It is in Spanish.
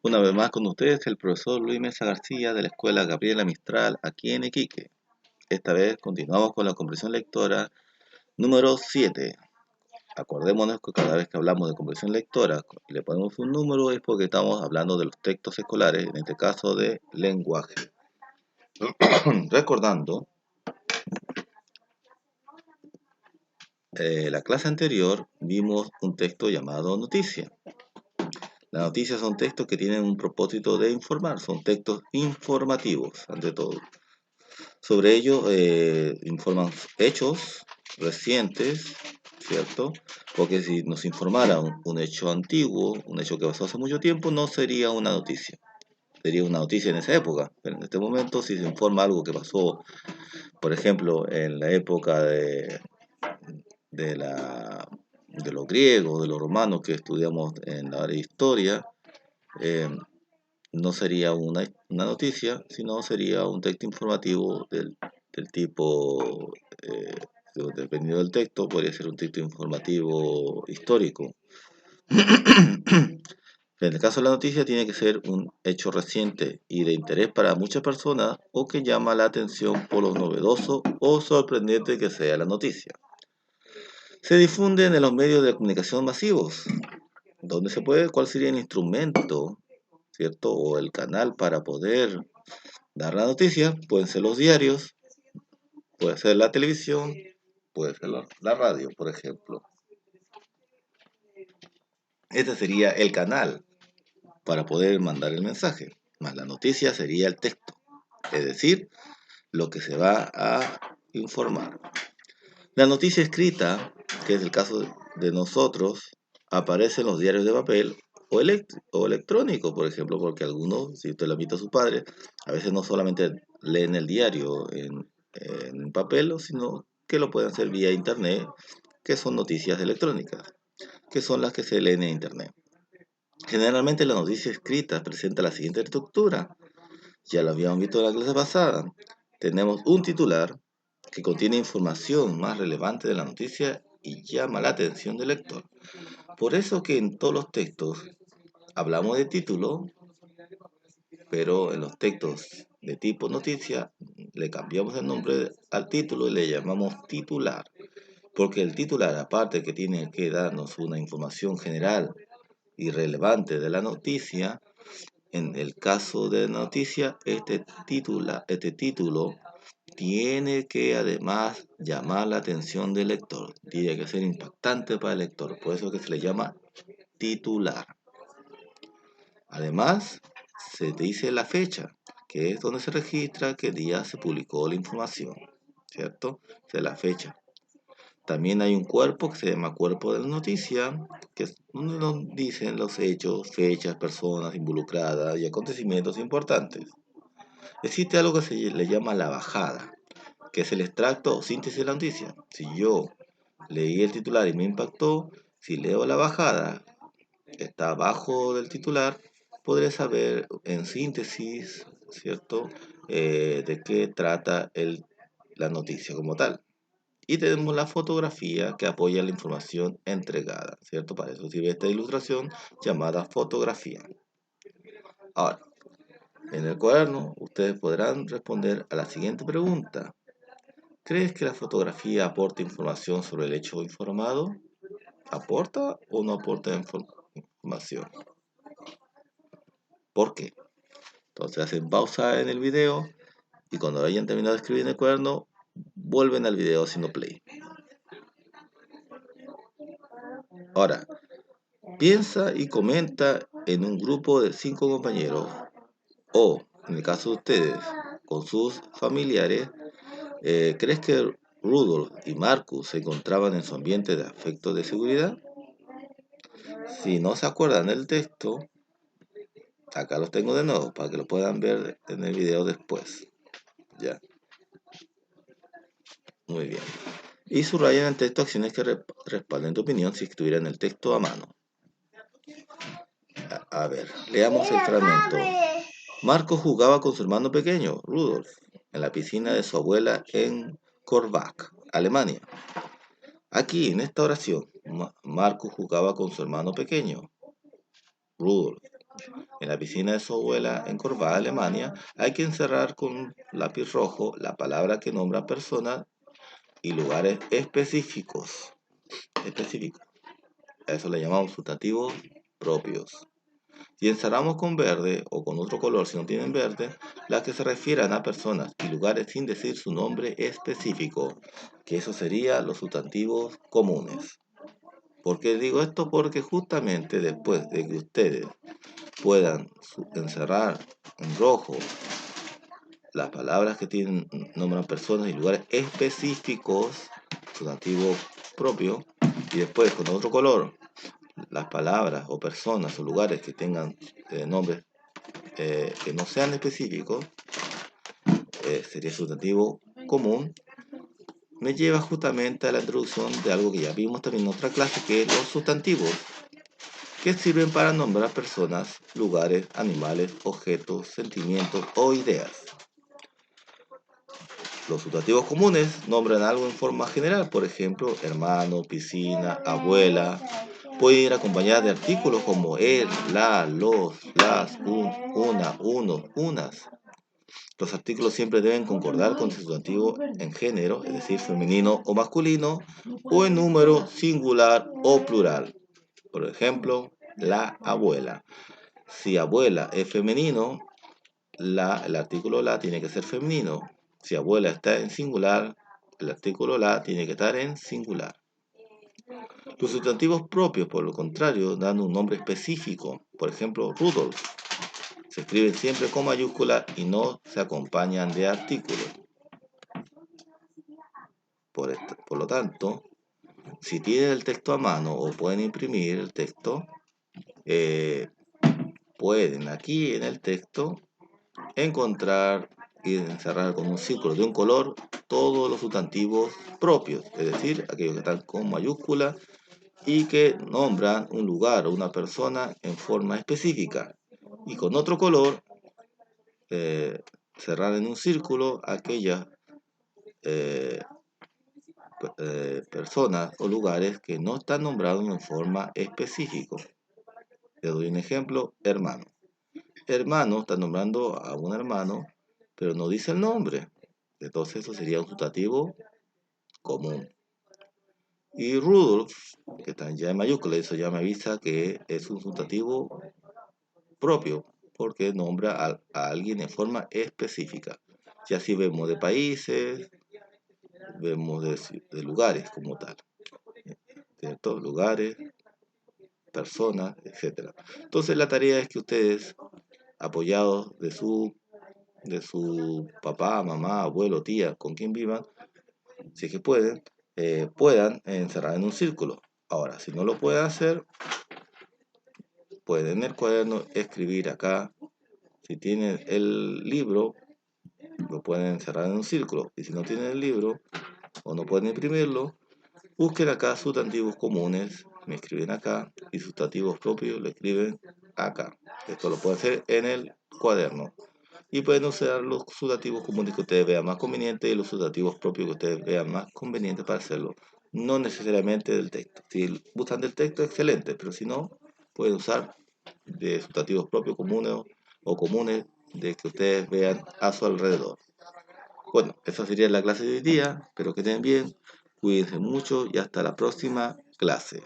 Una vez más con ustedes el profesor Luis Mesa García de la Escuela Gabriela Mistral aquí en Iquique. Esta vez continuamos con la comprensión lectora número 7. Acordémonos que cada vez que hablamos de comprensión lectora le ponemos un número es porque estamos hablando de los textos escolares, en este caso de lenguaje. Recordando, la clase anterior vimos un texto llamado noticia. Las noticias son textos que tienen un propósito de informar, son textos informativos, ante todo. Sobre ello informan hechos recientes, ¿cierto? Porque si nos informara un hecho antiguo, un hecho que pasó hace mucho tiempo, no sería una noticia. Sería una noticia en esa época. Pero en este momento, si se informa algo que pasó, por ejemplo, en la época de, la, de los griegos, de los romanos que estudiamos en la área de historia, eh, no sería una noticia, sino sería un texto informativo del tipo, dependiendo del texto, podría ser un texto informativo histórico. En el caso de la noticia tiene que ser un hecho reciente y de interés para muchas personas o que llama la atención por lo novedoso o sorprendente que sea la noticia. Se difunde en los medios de comunicación masivos, donde se puede, ¿cuál sería el instrumento, cierto? O el canal para poder dar la noticia? Pueden ser los diarios, puede ser la televisión, puede ser la radio, por ejemplo. Este sería el canal para poder mandar el mensaje, más la noticia sería el texto, es decir, lo que se va a informar. La noticia escrita, que es el caso de nosotros, aparece en los diarios de papel o electrónico, por ejemplo, porque algunos, si usted lo invita a sus padres, a veces no solamente leen el diario en papel, sino que lo pueden hacer vía internet, que son noticias electrónicas, que son las que se leen en internet. Generalmente la noticia escrita presenta la siguiente estructura. Ya lo habíamos visto en la clase pasada. Tenemos un titular que contiene información más relevante de la noticia y llama la atención del lector. Por eso que en todos los textos hablamos de título, pero en los textos de tipo noticia le cambiamos el nombre al título y le llamamos titular. Porque el titular, aparte que tiene que darnos una información general y relevante de la noticia, en el caso de noticia, este título tiene que además llamar la atención del lector. Tiene que ser impactante para el lector. Por eso que se le llama titular. Además, se dice la fecha, que es donde se registra qué día se publicó la información. ¿Cierto? Esa es la fecha. También hay un cuerpo que se llama cuerpo de la noticia, que es donde nos dicen los hechos, fechas, personas involucradas y acontecimientos importantes. Existe algo que se le llama la bajada, que es el extracto o síntesis de la noticia. Si yo leí el titular y me impactó, si leo la bajada, que está abajo del titular, podré saber en síntesis, ¿cierto?, de qué trata la noticia como tal. Y tenemos la fotografía que apoya la información entregada, ¿cierto? Para eso sirve esta ilustración llamada fotografía. Ahora, en el cuaderno ustedes podrán responder a la siguiente pregunta. ¿Crees que la fotografía aporta información sobre el hecho informado? ¿Aporta o no aporta información? ¿Por qué? Entonces hacen pausa en el video y cuando hayan terminado de escribir en el cuaderno, vuelven al video haciendo play. Ahora, piensa y comenta en un grupo de 5 compañeros o, en el caso de ustedes, con sus familiares. ¿Crees que Rudolf y Marcus se encontraban en su ambiente de afecto de seguridad? Si no se acuerdan del texto, acá los tengo de nuevo para que lo puedan ver en el video después. Ya, muy bien. Y subrayan en el texto acciones que respalden tu opinión si estuvieran el texto a mano. A ver, leamos el fragmento. Marcos jugaba con su hermano pequeño, Rudolf, en la piscina de su abuela en Korbach, Alemania. Aquí, en esta oración, Marcos jugaba con su hermano pequeño, Rudolf. En la piscina de su abuela en Corvada, Alemania, hay que encerrar con lápiz rojo la palabra que nombra personas y lugares específicos. Específicos. A eso le llamamos sustantivos propios. Y encerramos con verde o con otro color si no tienen verde, las que se refieran a personas y lugares sin decir su nombre específico, que eso sería los sustantivos comunes. ¿Por qué digo esto? Porque justamente después de que ustedes puedan encerrar en rojo las palabras que tienen nombran personas y lugares específicos, sustantivo propio, y después con otro color las palabras o personas o lugares que tengan nombres que no sean específicos, sería sustantivo común, me lleva justamente a la introducción de algo que ya vimos también en otra clase, que es los sustantivos, que sirven para nombrar personas, lugares, animales, objetos, sentimientos o ideas. Los sustantivos comunes nombran algo en forma general, por ejemplo, hermano, piscina, abuela. Pueden ir acompañadas de artículos como el, la, los, las, una, unos, unas. Los artículos siempre deben concordar con el sustantivo en género, es decir, femenino o masculino, o en número singular o plural. Por ejemplo, la abuela. Si abuela es femenino, el artículo la tiene que ser femenino. Si abuela está en singular, el artículo la tiene que estar en singular. Los sustantivos propios, por lo contrario, dan un nombre específico. Por ejemplo, Rudolf. Se escriben siempre con mayúscula y no se acompañan de artículos. Por lo tanto, si tienen el texto a mano o pueden imprimir el texto, pueden aquí en el texto encontrar y encerrar con un círculo de un color todos los sustantivos propios, es decir, aquellos que están con mayúscula y que nombran un lugar o una persona en forma específica. Y con otro color, cerrar en un círculo aquellas eh, personas o lugares que no están nombrados en forma específica. Le doy un ejemplo, hermano. Hermano está nombrando a un hermano, pero no dice el nombre. Entonces eso sería un sustantivo común. Y Rudolf, que está ya en mayúscula, eso ya me avisa que es un sustantivo propio, porque nombra a alguien en forma específica. Y así vemos de países, vemos de lugares como tal, ¿cierto? Lugares, personas, etcétera. Entonces la tarea es que ustedes, apoyados de su papá, mamá, abuelo, tía, con quien vivan, si es que puedan encerrar en un círculo. Ahora, si no lo pueden hacer, pueden en el cuaderno escribir acá. Si tienen el libro, lo pueden encerrar en un círculo. Y si no tienen el libro o no pueden imprimirlo, busquen acá sustantivos comunes, me escriben acá, y sustantivos propios lo escriben acá. Esto lo pueden hacer en el cuaderno. Y pueden usar los sustantivos comunes que ustedes vean más convenientes y los sustantivos propios que ustedes vean más convenientes para hacerlo. No necesariamente del texto. Si gustan del texto, excelente, pero si no, pueden usar de sustantivos propios comunes o comunes de que ustedes vean a su alrededor. Bueno, esa sería la clase de hoy día. Espero que estén bien, cuídense mucho y hasta la próxima clase.